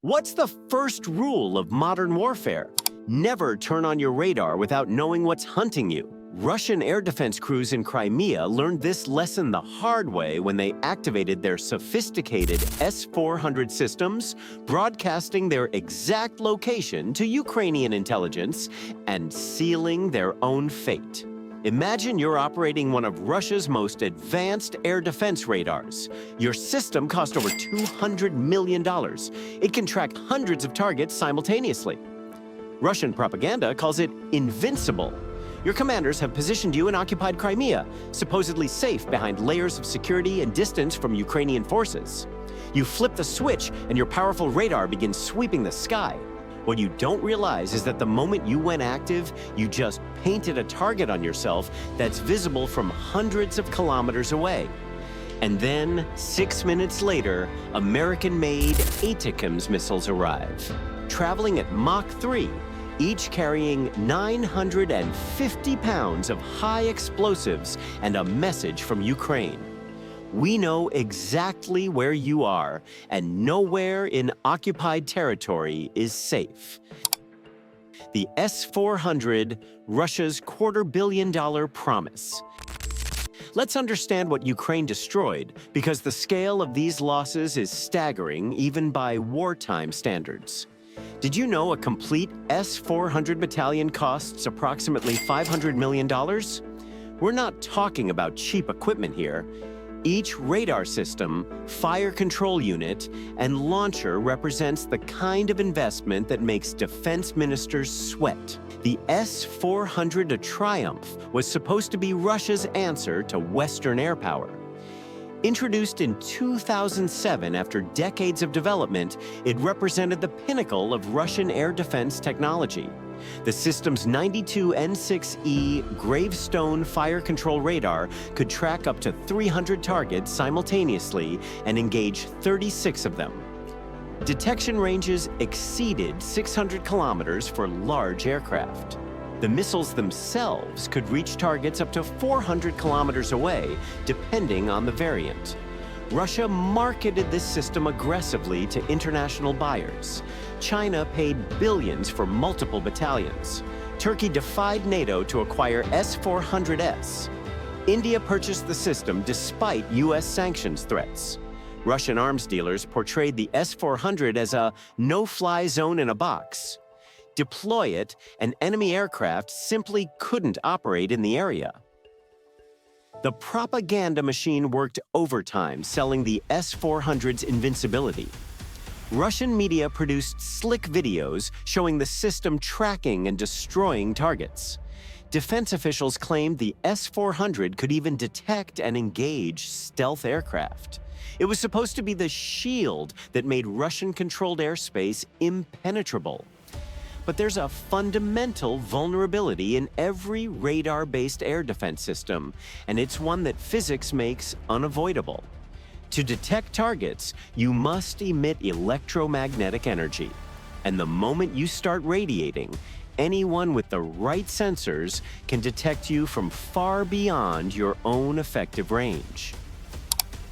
What's the first rule of modern warfare? Never turn on your radar without knowing what's hunting you. Russian air defense crews in Crimea learned this lesson the hard way when they activated their sophisticated S-400 systems, broadcasting their exact location to Ukrainian intelligence and sealing their own fate. Imagine you're operating one of Russia's most advanced air defense radars. Your system cost over $200 million. It can track hundreds of targets simultaneously. Russian propaganda calls it invincible. Your commanders have positioned you in occupied Crimea, supposedly safe behind layers of security and distance from Ukrainian forces. You flip the switch and your powerful radar begins sweeping the sky. What you don't realize is that the moment you went active, you just painted a target on yourself that's visible from hundreds of kilometers away. And then, 6 minutes later, American-made ATACMS missiles arrive, traveling at Mach 3, each carrying 950 pounds of high explosives and a message from Ukraine. We know exactly where you are, and nowhere in occupied territory is safe. The S-400, Russia's $250 million promise. Let's understand what Ukraine destroyed, because the scale of these losses is staggering even by wartime standards. Did you know a complete S-400 battalion costs approximately $500 million? We're not talking about cheap equipment here. Each radar system, fire control unit, and launcher represents the kind of investment that makes defense ministers sweat. The S-400, a triumph, was supposed to be Russia's answer to Western air power. Introduced in 2007 after decades of development, it represented the pinnacle of Russian air defense technology. The system's 92 N6E gravestone fire control radar could track up to 300 targets simultaneously and engage 36 of them. Detection ranges exceeded 600 kilometers for large aircraft. The missiles themselves could reach targets up to 400 kilometers away, depending on the variant. Russia marketed this system aggressively to international buyers. China paid billions for multiple battalions. Turkey defied NATO to acquire S-400S. India purchased the system despite U.S. sanctions threats. Russian arms dealers portrayed the S-400 as a no-fly zone in a box. Deploy it, and enemy aircraft simply couldn't operate in the area. The propaganda machine worked overtime selling the S-400's invincibility. Russian media produced slick videos showing the system tracking and destroying targets. Defense officials claimed the S-400 could even detect and engage stealth aircraft. It was supposed to be the shield that made Russian-controlled airspace impenetrable. But there's a fundamental vulnerability in every radar-based air defense system, and it's one that physics makes unavoidable. To detect targets, you must emit electromagnetic energy. And the moment you start radiating, anyone with the right sensors can detect you from far beyond your own effective range.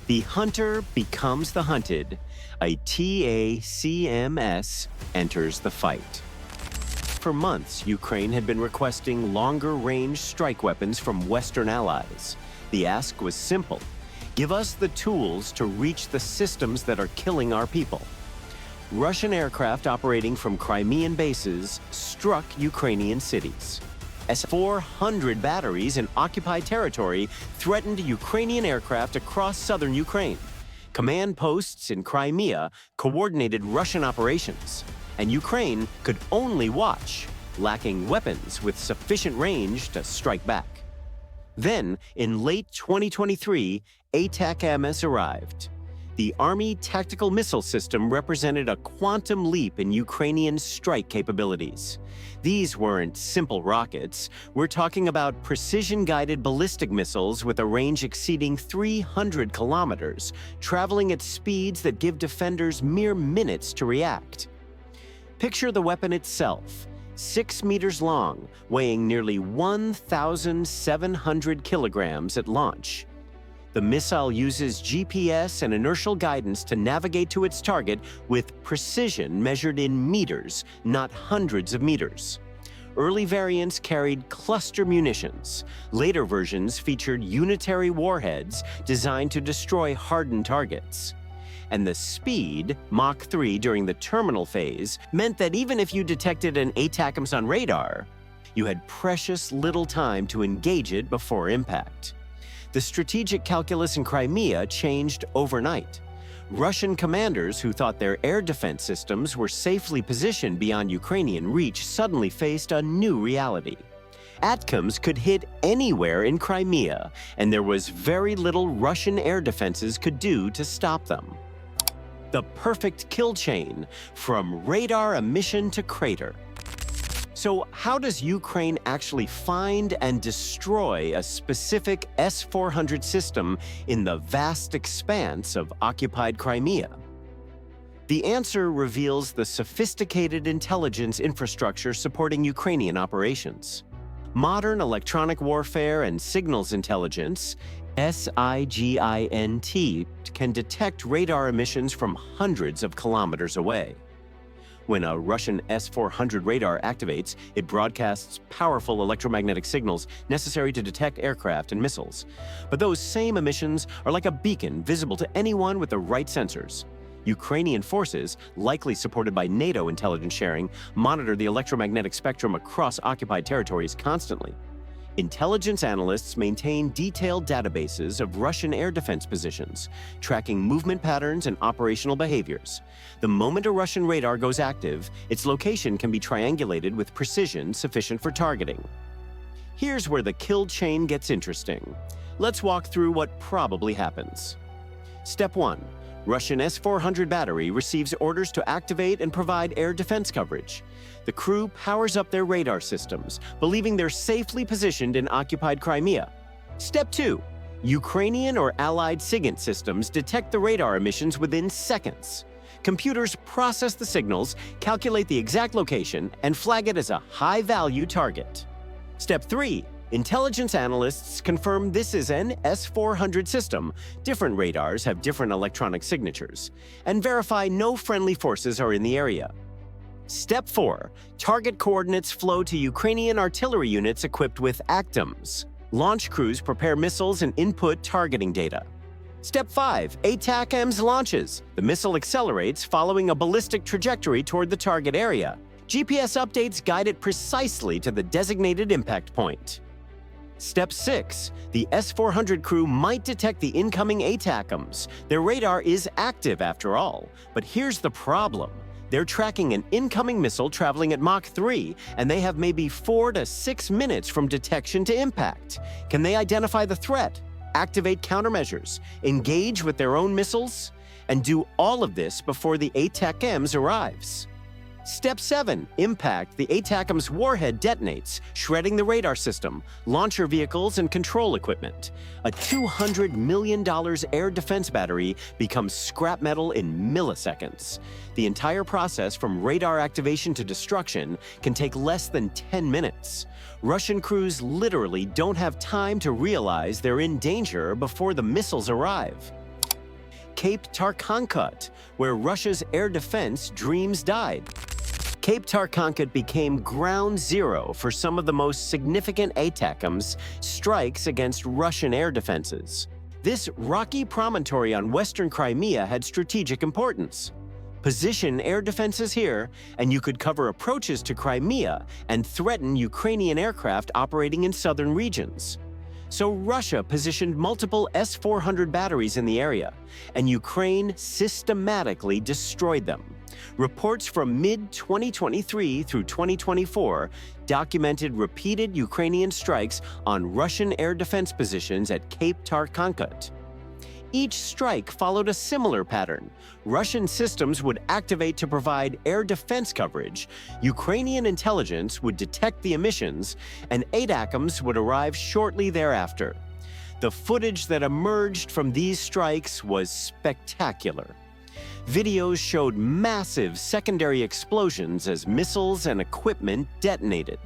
The hunter becomes the hunted. A ATACMS enters the fight. For months, Ukraine had been requesting longer-range strike weapons from Western allies. The ask was simple: give us the tools to reach the systems that are killing our people. Russian aircraft operating from Crimean bases struck Ukrainian cities. S-400 batteries in occupied territory threatened Ukrainian aircraft across southern Ukraine. Command posts in Crimea coordinated Russian operations, and Ukraine could only watch, lacking weapons with sufficient range to strike back. Then, in late 2023, ATACMS arrived. The Army Tactical Missile System represented a quantum leap in Ukrainian strike capabilities. These weren't simple rockets. We're talking about precision-guided ballistic missiles with a range exceeding 300 kilometers, traveling at speeds that give defenders mere minutes to react. Picture the weapon itself, 6 meters long, weighing nearly 1,700 kilograms at launch. The missile uses GPS and inertial guidance to navigate to its target with precision measured in meters, not hundreds of meters. Early variants carried cluster munitions. Later versions featured unitary warheads designed to destroy hardened targets. And the speed, Mach 3 during the terminal phase, meant that even if you detected an ATACMS on radar, you had precious little time to engage it before impact. The strategic calculus in Crimea changed overnight. Russian commanders who thought their air defense systems were safely positioned beyond Ukrainian reach suddenly faced a new reality. ATACMS could hit anywhere in Crimea, and there was very little Russian air defenses could do to stop them. The perfect kill chain, from radar emission to crater. So how does Ukraine actually find and destroy a specific S-400 system in the vast expanse of occupied Crimea? The answer reveals the sophisticated intelligence infrastructure supporting Ukrainian operations. Modern electronic warfare and signals intelligence, SIGINT, can detect radar emissions from hundreds of kilometers away. When a Russian S-400 radar activates, it broadcasts powerful electromagnetic signals necessary to detect aircraft and missiles. But those same emissions are like a beacon visible to anyone with the right sensors. Ukrainian forces, likely supported by NATO intelligence sharing, monitor the electromagnetic spectrum across occupied territories constantly. Intelligence analysts maintain detailed databases of Russian air defense positions, tracking movement patterns and operational behaviors. The moment a Russian radar goes active, its location can be triangulated with precision sufficient for targeting. Here's where the kill chain gets interesting. Let's walk through what probably happens. Step 1. Russian S-400 battery receives orders to activate and provide air defense coverage. The crew powers up their radar systems, believing they're safely positioned in occupied Crimea. Step 2. Ukrainian or Allied SIGINT systems detect the radar emissions within seconds. Computers process the signals, calculate the exact location, and flag it as a high-value target. Step 3. Intelligence analysts confirm this is an S-400 system, different radars have different electronic signatures, and verify no friendly forces are in the area. Step 4. Target coordinates flow to Ukrainian artillery units equipped with ATACMS. Launch crews prepare missiles and input targeting data. Step 5. ATACMS launches. The missile accelerates, following a ballistic trajectory toward the target area. GPS updates guide it precisely to the designated impact point. Step 6. The S-400 crew might detect the incoming ATACMS. Their radar is active after all. But here's the problem. They're tracking an incoming missile traveling at Mach 3, and they have maybe 4 to 6 minutes from detection to impact. Can they identify the threat, activate countermeasures, engage with their own missiles, and do all of this before the ATACMS arrives? Step 7. Impact. The ATACMS warhead detonates, shredding the radar system, launcher vehicles, and control equipment. A $200 million air defense battery becomes scrap metal in milliseconds. The entire process from radar activation to destruction can take less than 10 minutes. Russian crews literally don't have time to realize they're in danger before the missiles arrive. Cape Tarkhankut, where Russia's air defense dreams died. Cape Tarkhankut became ground zero for some of the most significant ATACMS strikes against Russian air defenses. This rocky promontory on western Crimea had strategic importance. Position air defenses here, and you could cover approaches to Crimea and threaten Ukrainian aircraft operating in southern regions. So Russia positioned multiple S-400 batteries in the area, and Ukraine systematically destroyed them. Reports from mid-2023 through 2024 documented repeated Ukrainian strikes on Russian air defense positions at Cape Tarkhankut. Each strike followed a similar pattern. Russian systems would activate to provide air defense coverage, Ukrainian intelligence would detect the emissions, and ATACMS would arrive shortly thereafter. The footage that emerged from these strikes was spectacular. Videos showed massive secondary explosions as missiles and equipment detonated.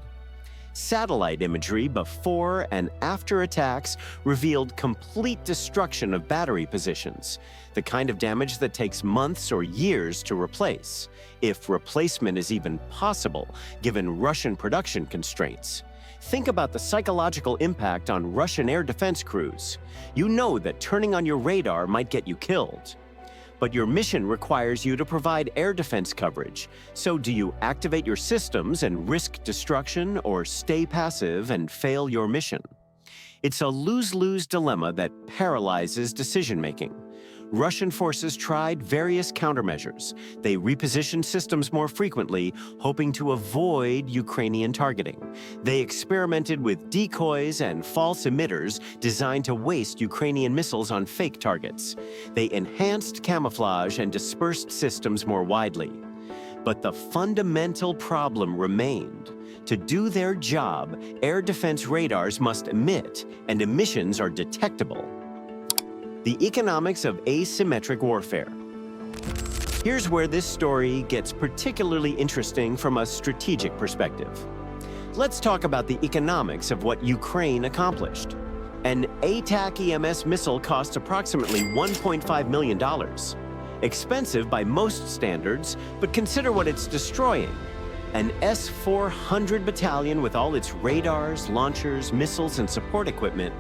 Satellite imagery before and after attacks revealed complete destruction of battery positions, the kind of damage that takes months or years to replace, if replacement is even possible, given Russian production constraints. Think about the psychological impact on Russian air defense crews. You know that turning on your radar might get you killed. But your mission requires you to provide air defense coverage. So do you activate your systems and risk destruction, or stay passive and fail your mission? It's a lose-lose dilemma that paralyzes decision-making. Russian forces tried various countermeasures. They repositioned systems more frequently, hoping to avoid Ukrainian targeting. They experimented with decoys and false emitters designed to waste Ukrainian missiles on fake targets. They enhanced camouflage and dispersed systems more widely. But the fundamental problem remained. To do their job, air defense radars must emit, and emissions are detectable. The economics of asymmetric warfare. Here's where this story gets particularly interesting from a strategic perspective. Let's talk about the economics of what Ukraine accomplished. An ATACMS missile costs approximately $1.5 million. Expensive by most standards, but consider what it's destroying. An S-400 battalion with all its radars, launchers, missiles, and support equipment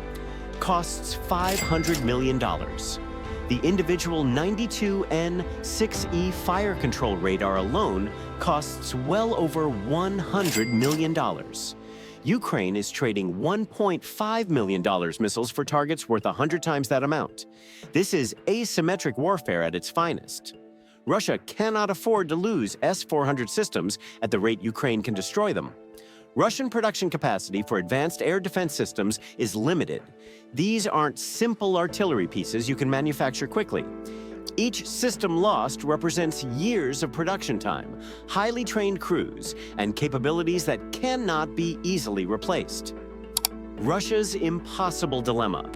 costs $500 million. The individual 92N-6E fire control radar alone costs well over $100 million. Ukraine is trading $1.5 million missiles for targets worth 100 times that amount. This is asymmetric warfare at its finest. Russia cannot afford to lose S-400 systems at the rate Ukraine can destroy them. Russian production capacity for advanced air defense systems is limited. These aren't simple artillery pieces you can manufacture quickly. Each system lost represents years of production time, highly trained crews, and capabilities that cannot be easily replaced. Russia's impossible dilemma.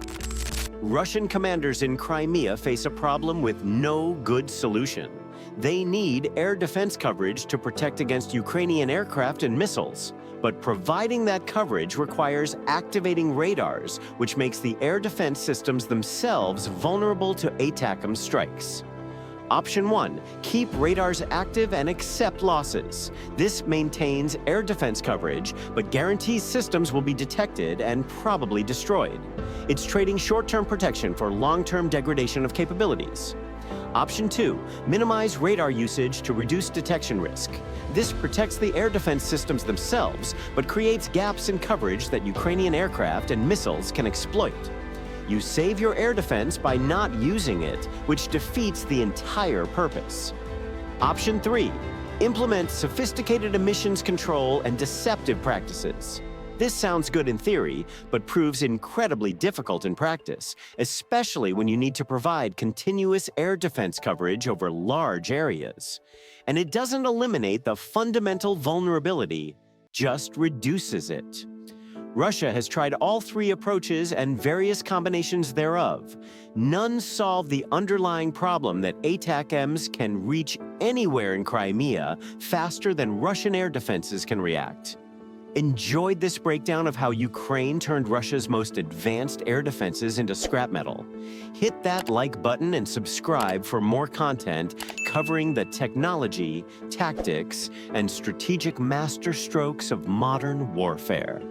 Russian commanders in Crimea face a problem with no good solution. They need air defense coverage to protect against Ukrainian aircraft and missiles. But providing that coverage requires activating radars, which makes the air defense systems themselves vulnerable to ATACMS strikes. Option 1, keep radars active and accept losses. This maintains air defense coverage, but guarantees systems will be detected and probably destroyed. It's trading short-term protection for long-term degradation of capabilities. Option 2, minimize radar usage to reduce detection risk. This protects the air defense systems themselves, but creates gaps in coverage that Ukrainian aircraft and missiles can exploit. You save your air defense by not using it, which defeats the entire purpose. Option 3, implement sophisticated emissions control and deceptive practices. This sounds good in theory, but proves incredibly difficult in practice, especially when you need to provide continuous air defense coverage over large areas. And it doesn't eliminate the fundamental vulnerability, just reduces it. Russia has tried all three approaches and various combinations thereof. None solve the underlying problem that ATACMS can reach anywhere in Crimea faster than Russian air defenses can react. Enjoyed this breakdown of how Ukraine turned Russia's most advanced air defenses into scrap metal? Hit that like button and subscribe for more content covering the technology, tactics, and strategic masterstrokes of modern warfare.